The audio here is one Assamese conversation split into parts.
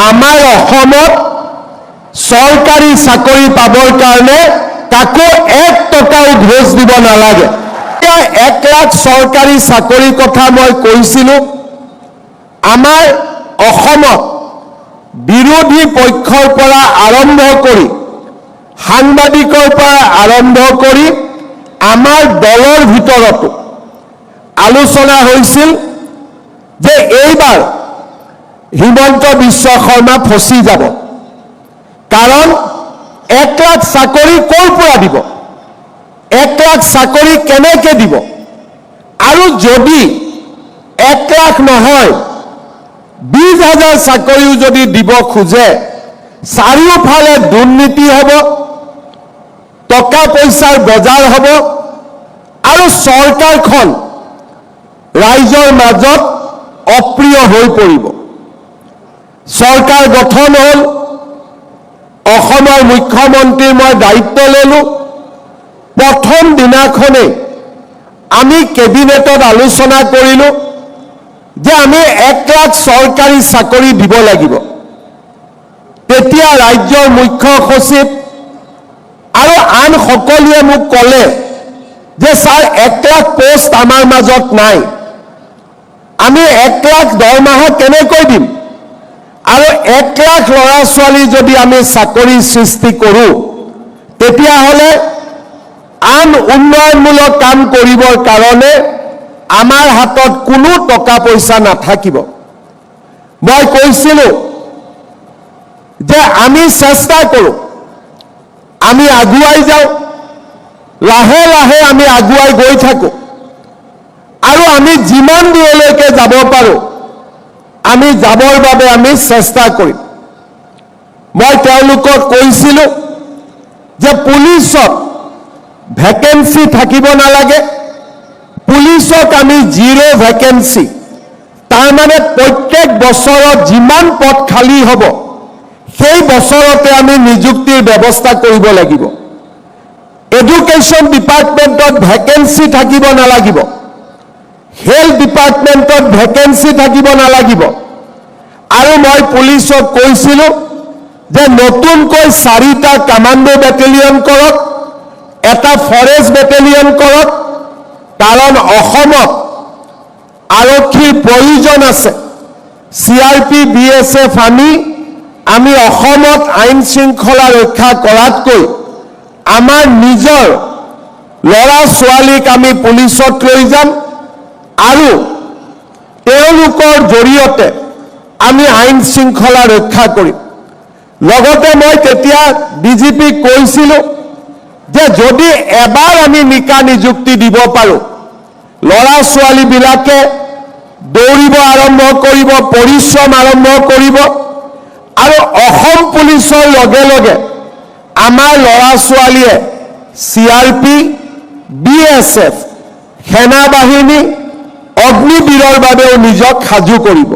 আমাৰ অসমত চৰকাৰী চাকৰি পাবৰ কাৰণে কাকো 1 টকাও ঘোষ দিব নালাগে। 1 লাখ চৰকাৰী চাকৰি কথা মই কৈছিলোঁ। আমাৰ অসমত বিৰোধী পক্ষৰ পৰা আৰম্ভ কৰি সাংবাদিকৰ পৰা আৰম্ভ কৰি আমাৰ দলৰ ভিতৰতো আলোচনা হৈছিল যে এইবাৰ হিমন্ত বিশ্ব শৰ্মা ফচি যাব। কাৰণ 1 লাখ চাকৰি ক'ৰ পৰা দিব, 1 লাখ চাকৰি কেনেকৈ দিব, আৰু যদি 1 লাখ নহয় 20,000 চাকৰিও যদি দিব খোজে, চাৰিওফালে দুৰ্নীতি হ'ব, টকা পইচাৰ বজাৰ হ'ব, আৰু চৰকাৰখন ৰাইজৰ মাজত অপ্ৰিয় হৈ পৰিব। চৰকাৰ গঠন হ'ল, অসমৰ মুখ্যমন্ত্ৰীৰ মই দায়িত্ব ল'লোঁ। প্ৰথম দিনাখনেই আমি কেবিনেটত আলোচনা কৰিলোঁ যে আমি 1 লাখ চৰকাৰী চাকৰি দিব লাগিব। তেতিয়া ৰাজ্যৰ মুখ্য সচিব আৰু আন সকলোৱে মোক ক'লে যে ছাৰ 1 লাখ পোষ্ট আমাৰ মাজত নাই, আমি 1 লাখ দৰমহা কেনেকৈ দিম, আৰু 1 লাখ ল'ৰা ছোৱালী যদি আমি চাকৰি সৃষ্টি কৰোঁ তেতিয়াহ'লে আন উন্নয়নমূলক কাম কৰিবৰ কাৰণে আমাৰ হাতত কোনো টকা পইচা নাথাকিব। মই কৈছিলোঁ যে আমি চেষ্টা কৰোঁ, আমি আগুৱাই যাওঁ, লাহে লাহে আমি আগুৱাই গৈ থাকোঁ, আৰু আমি যিমান দূৰলৈকে যাব পাৰোঁ আমি যাবৰ বাবে আমি চেষ্টা কৰিম। মই তেওঁলোকক কৈছিলোঁ যে পুলিচত ভেকেন্সি থাকিব নালাগে, পুলিচক আমি 0 ভেকেন্সি, তাৰমানে প্ৰত্যেক বছৰত যিমান পদ খালী হ'ব সেই বছৰতে আমি নিযুক্তিৰ ব্যৱস্থা কৰিব লাগিব। এডুকেশ্যন ডিপাৰ্টমেণ্টত ভেকেন্সি থাকিব নালাগিব, হেল্থ ডিপাৰ্টমেণ্টত ভেকেন্সি থাকিব নালাগিব, আৰু মই পুলিচক কৈছিলোঁ যে নতুনকৈ 4টা কামাণ্ডো বেটেলিয়ন কৰক, এটা ফৰেষ্ট বেটেলিয়ন কৰক, কাৰণ অসমত আৰক্ষীৰ প্ৰয়োজন আছে। CRP BSF আমি অসমত আইন শৃংখলা ৰক্ষা কৰাতকৈ আমাৰ নিজৰ ল'ৰা ছোৱালীক আমি পুলিচত লৈ যাম, আৰু তেওঁলোকৰ জৰিয়তে আমি আইন শৃংখলা ৰক্ষা কৰিম। লগতে মই তেতিয়া DGPক কৈছিলোঁ যে যদি এবাৰ আমি নিকা নিযুক্তি দিব পাৰোঁ, ল'ৰা ছোৱালীবিলাকে দৌৰিব আৰম্ভ কৰিব, পৰিশ্ৰম আৰম্ভ কৰিব, আৰু অসম পুলিচৰ লগে লগে আমাৰ ল'ৰা ছোৱালীয়ে CRP BSF সেনাবাহিনী অগ্নিবীৰৰ বাবেও নিজক সাজু কৰিব।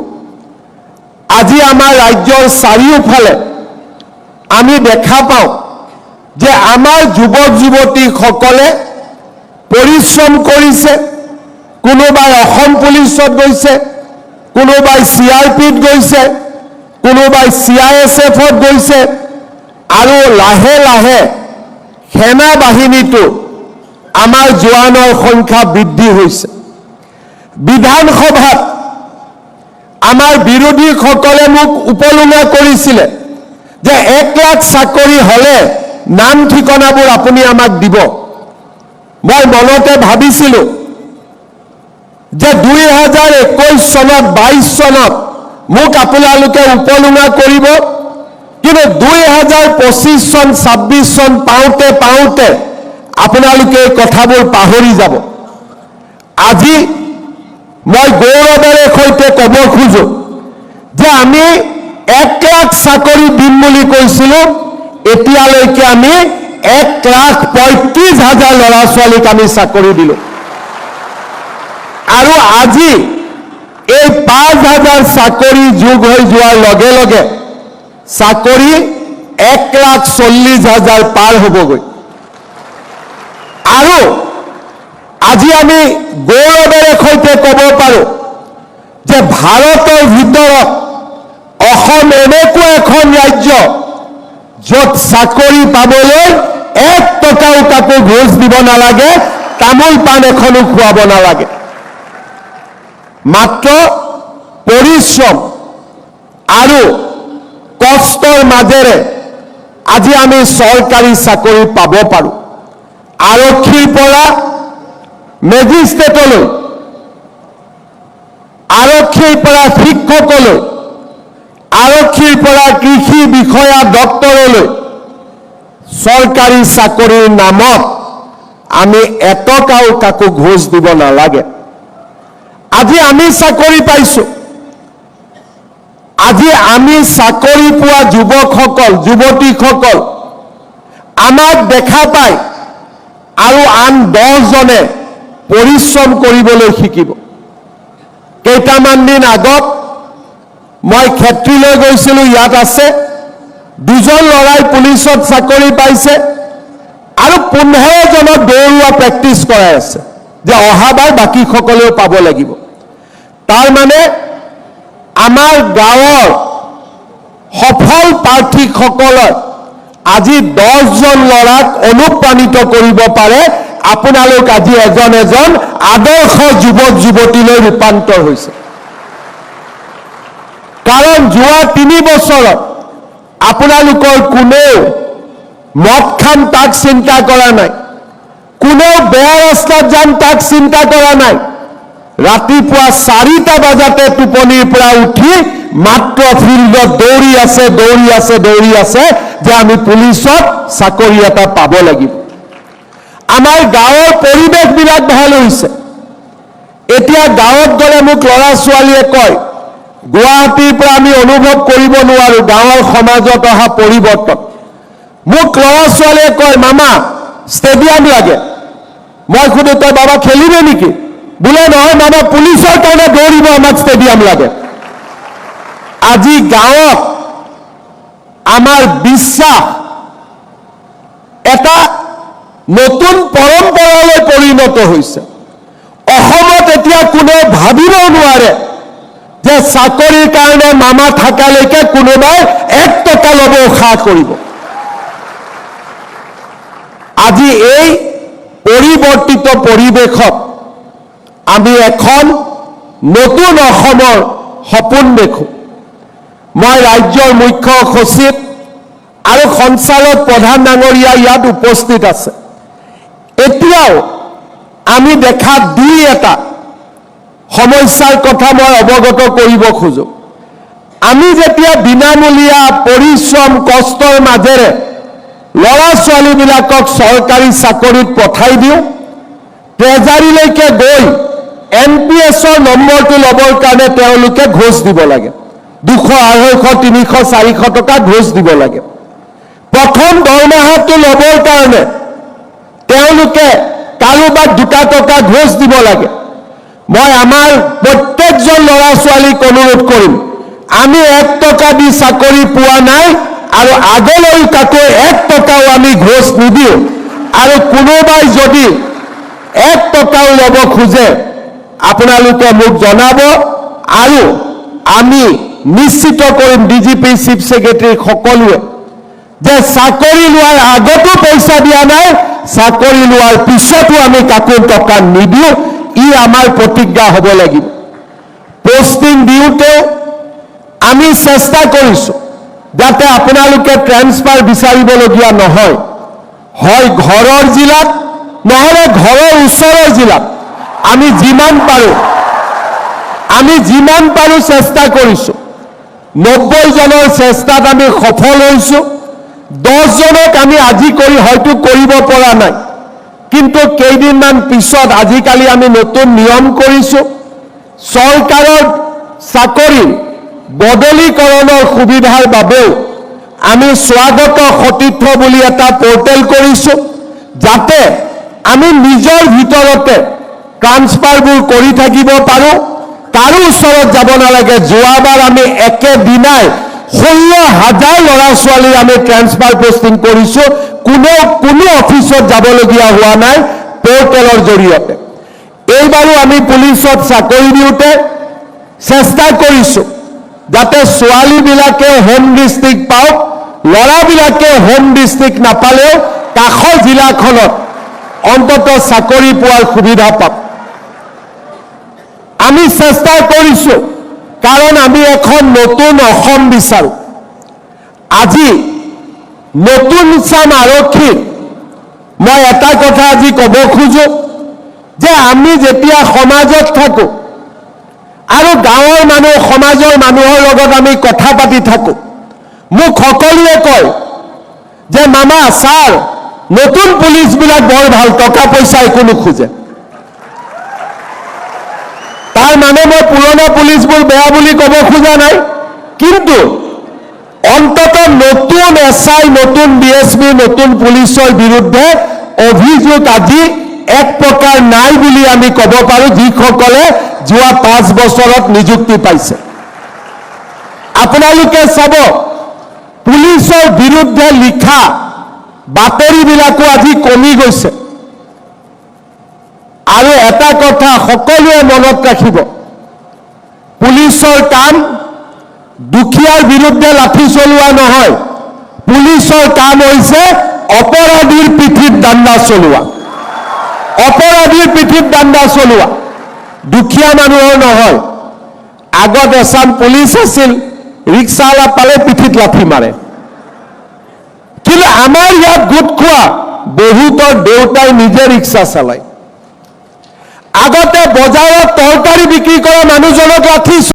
আজি আমাৰ ৰাজ্যৰ চাৰিওফালে আমি দেখা পাওঁ যে আমাৰ যুৱক যুৱতীসকলে পৰিশ্ৰম কৰিছে, কোনোবাই অসম পুলিচত গৈছে, কোনোবাই CRPত গৈছে, কোনোবাই CISFত গৈছে, আৰু লাহে লাহে সেনাবাহিনীটো আমাৰ জোৱানৰ সংখ্যা বৃদ্ধি হৈছে। বিধানসভাত আমাৰ বিৰোধীসকলে মোক উপলুঙা কৰিছিলে যে 1 লাখ চাকৰি হ'লে নাম ঠিকনাবোৰ আপুনি আমাক দিব। মই মনতে ভাবিছিলোঁ যে 2021 চনত 22 চনত মোক আপোনালোকে উপলুঙা কৰিব, কিন্তু 2025 চন 26 চন পাওঁতে পাওঁতে আপোনালোকে এই কথাবোৰ পাহৰি যাব। আজি মই গৌৰৱেৰে সৈতে ক'ব খোজো যে আমি 1 লাখ চাকৰি দিম বুলি কৈছিলোঁ, এতিয়ালৈকে আমি 1,35,000 ল'ৰা ছোৱালীক আমি চাকৰি দিলোঁ, আৰু আজি এই 5,000 চাকৰি যোগ হৈ যোৱাৰ লগে লগে চাকৰি 1,40,000 পাৰ হ'বগৈ। আৰু আজি আমি গৌৰৱেৰে সৈতে ক'ব পাৰোঁ যে ভাৰতৰ ভিতৰত অসম এনেকুৱা য'ত চাকৰি পাবলৈ 1 টকাও কাকো ঘোষ দিব নালাগে, তামোল পাণ এখনো খুৱাব নালাগে। মাত্ৰ পৰিশ্ৰম আৰু কষ্টৰ মাজেৰে আজি আমি চৰকাৰী চাকৰি পাব পাৰোঁ। আৰক্ষীৰ পৰা মেজিষ্ট্ৰেটলৈ, আৰক্ষীৰ পৰা শিক্ষকলৈ, আৰক্ষীৰ পৰা কৃষি বিষয়া ডক্টৰলৈ চৰকাৰী চাকৰিৰ নামত আমি এটকাও কাকো ঘোষ দিব নালাগে। আজি আমি চাকৰি পাইছোঁ, আজি আমি চাকৰি পোৱা যুৱকসকল, যুৱতীসকল আমাক দেখা পায় আৰু আন 10 জনে পৰিশ্ৰম কৰিবলৈ শিকিব। কেইটামান দিন আগত মই ক্ষেত্ৰীলৈ গৈছিলোঁ, ইয়াত আছে 2জন ল'ৰাই পুলিচত চাকৰি পাইছে আৰু 15 জনক দৌৰোৱা প্ৰেক্টিছ কৰাই আছে যে অহাবাৰ বাকীসকলেও পাব লাগিব। তাৰ মানে আমাৰ গাঁৱৰ সফল প্ৰাৰ্থীসকলৰ আজি 10 জন ল'ৰাক অনুপ্ৰাণিত কৰিব পাৰে। আপোনালোক আজি এজন এজন আদৰ্শ যুৱক যুৱতীলৈ ৰূপান্তৰ হৈছে। কাৰণ যোৱা 3 বছৰত আপোনালোকৰ কোনেও মদ খাম তাক চিন্তা কৰা নাই, কোনেও বেয়া ৰাস্তাত যাম তাক চিন্তা কৰা নাই। ৰাতিপুৱা 4টা বজাতে টোপনিৰ পৰা উঠি মাত্ৰ ফিল্ডত দৌৰি আছে, দৌৰি আছে, দৌৰি আছে যে আমি পুলিচত চাকৰি এটা পাব লাগিব। আমাৰ গাঁৱৰ পৰিৱেশবিলাক ভাল হৈছে। এতিয়া গাঁৱত গ'লে মোক ল'ৰা ছোৱালীয়ে কয়, গুৱাহাটীৰ পৰা আমি অনুভৱ কৰিব নোৱাৰোঁ গাঁৱৰ সমাজত অহা পৰিৱৰ্তন। মোক ল'ৰা ছোৱালীয়ে কয়, মামা ষ্টেডিয়াম লাগে। মই সুধো, তই বাবা খেলিবি নেকি? বোলে নহয় মামা, পুলিচৰ কাৰণে দৌৰিব আমাক ষ্টেডিয়াম লাগে। আজি গাঁৱত আমাৰ বিশ্বাস এটা নতুন পৰম্পৰালৈ পৰিণত হৈছে। অসমত এতিয়া কোনেও ভাবিব নোৱাৰে যে চাকৰিৰ কাৰণে মামা থাকালৈকে কোনোবাই 1 টকা ল'ব উৎসাহ কৰিব। আজি এই পৰিৱৰ্তিত পৰিৱেশত আমি এখন নতুন অসমৰ সপোন দেখোঁ। মই ৰাজ্যৰ মুখ্য সচিব আৰু সঞ্চালক প্ৰধান ডাঙৰীয়া ইয়াত উপস্থিত আছে। এতিয়াও আমি দেখা 2-এটা সমস্যাৰ কথা মই অৱগত কৰিব খোজোঁ। আমি যেতিয়া বিনামূলীয়া পৰিশ্ৰম কষ্টৰ মাজেৰে ল'ৰা ছোৱালীবিলাকক চৰকাৰী চাকৰিত পঠাই দিওঁ, ট্ৰেজাৰীলৈকে গৈ NPSৰ নম্বৰটো ল'বৰ কাৰণে তেওঁলোকে ঘোষ দিব লাগে। 200, 250, 300, 400 টকা ঘোষ দিব লাগে। প্ৰথম দৰমহাটো ল'বৰ কাৰণে তেওঁলোকে কাৰোবাক 2 টকা ঘোষ দিব লাগে। মই আমাৰ প্ৰত্যেকজন ল'ৰা ছোৱালীক অনুৰোধ কৰিম, আমি 1 টকা দি চাকৰি পোৱা নাই আৰু আগলৈ কাকো 1 টকাও আমি ঘোষ নিদিওঁ। আৰু কোনোবাই যদি 1 টকাও ল'ব খোজে আপোনালোকে মোক জনাব আৰু আমি নিশ্চিত কৰিম DGP চিফ ছেক্ৰেটাৰী সকলোৱে যে চাকৰি লোৱাৰ আগতো পইচা দিয়া নাই, চাকৰি লোৱাৰ পিছতো আমি কাকো টকা নিদিওঁ। ই আমাৰ প্ৰতিজ্ঞা হ'ব লাগিব। পোষ্টিং দিওঁতেও আমি চেষ্টা কৰিছোঁ যাতে আপোনালোকে ট্ৰেন্সফাৰ বিচাৰিবলগীয়া নহয়। হয় ঘৰৰ জিলাত, নহ'লে ঘৰৰ ওচৰৰ জিলাত আমি যিমান পাৰোঁ চেষ্টা কৰিছোঁ। 90 জনৰ চেষ্টাত আমি সফল হৈছোঁ। 10 জনক আমি আজি হয়তো কৰিব পৰা নাই, কিন্তু কেইদিনমান পিছত আজিকালি আমি নতুন নিয়ম কৰিছোঁ। চৰকাৰৰ চাকৰি বদলীকৰণৰ সুবিধাৰ বাবেও আমি স্বাগত সতীৰ্থ বুলি এটা পৰ্টেল কৰিছোঁ, যাতে আমি নিজৰ ভিতৰতে ট্ৰান্সফাৰবোৰ কৰি থাকিব পাৰোঁ, কাৰো ওচৰত যাব নালাগে। যোৱাবাৰ আমি একেদিনাই 16,000 ল'ৰা ছোৱালী আমি ট্ৰান্সফাৰ পোষ্টিং কৰিছোঁ। কোনো অফিচত যাবলগীয়া হোৱা নাই পৰ্টেলৰ জৰিয়তে। এইবাৰো আমি পুলিচত চাকৰি দিওঁতে চেষ্টা কৰিছোঁ যাতে ছোৱালীবিলাকে হোম ডিষ্ট্ৰিক্ট পাওক, ল'ৰাবিলাকে হোম ডিষ্ট্ৰিক্ট নাপালেও কাষৰ জিলাখনত অন্তত চাকৰি পোৱাৰ সুবিধা পাব। আমি চেষ্টা কৰিছো, কাৰণ আমি এখন নতুন অসম বিচাৰো। আজি নতুন চাম আৰক্ষীক মই এটা কথা আজি ক'ব খোজো যে আমি যেতিয়া সমাজত থাকো আৰু গাঁৱৰ মানুহ সমাজৰ মানুহৰ লগত আমি কথা পাতি থাকো, মোক সকলোৱে কয় যে মামা ছাৰ নতুন পুলিচবিলাক বৰ ভাল, টকা পইচা একো নোখোজে। তাৰ মানে মই পুৰণা পুলিচবোৰ বেয়া বুলি ক'ব খোজা নাই, কিন্তু অন্তত নতুন এছআই, নতুন ডিএছপি, নতুন পুলিচৰ বিৰুদ্ধে অভিযোগ আজি এক প্ৰকাৰ নাই বুলি আমি ক'ব পাৰোঁ, যিসকলে যোৱা 5 বছৰত নিযুক্তি পাইছে। আপোনালোকে চাব, পুলিচৰ বিৰুদ্ধে লিখা বাতৰিবিলাকো আজি কমি গৈছে। আৰু এটা কথা সকলোৱে মনত ৰাখিব, পুলিচৰ কাম দুখীয়াৰ বিৰুদ্ধে লাঠি চলোৱা নহয়, পুলিচৰ কাম হৈছে অপৰাধীৰ পিঠিত দাণ্ডা চলোৱা, অপৰাধীৰ পিঠিত দাণ্ডা চলোৱা, দুখীয়া মানুহৰ নহয়। আগত এছাম পুলিচ আছিল, ৰিক্সাৱালা পালে পিঠিত লাঠি মাৰে, কিন্তু আমাৰ ইয়াত গোট খোৱা বহুতৰ দেউতাই নিজে ৰিক্সা চলায়। আগতে বজাৰত তৰকাৰী বিক্ৰী কৰা মানুহজনক লাঠি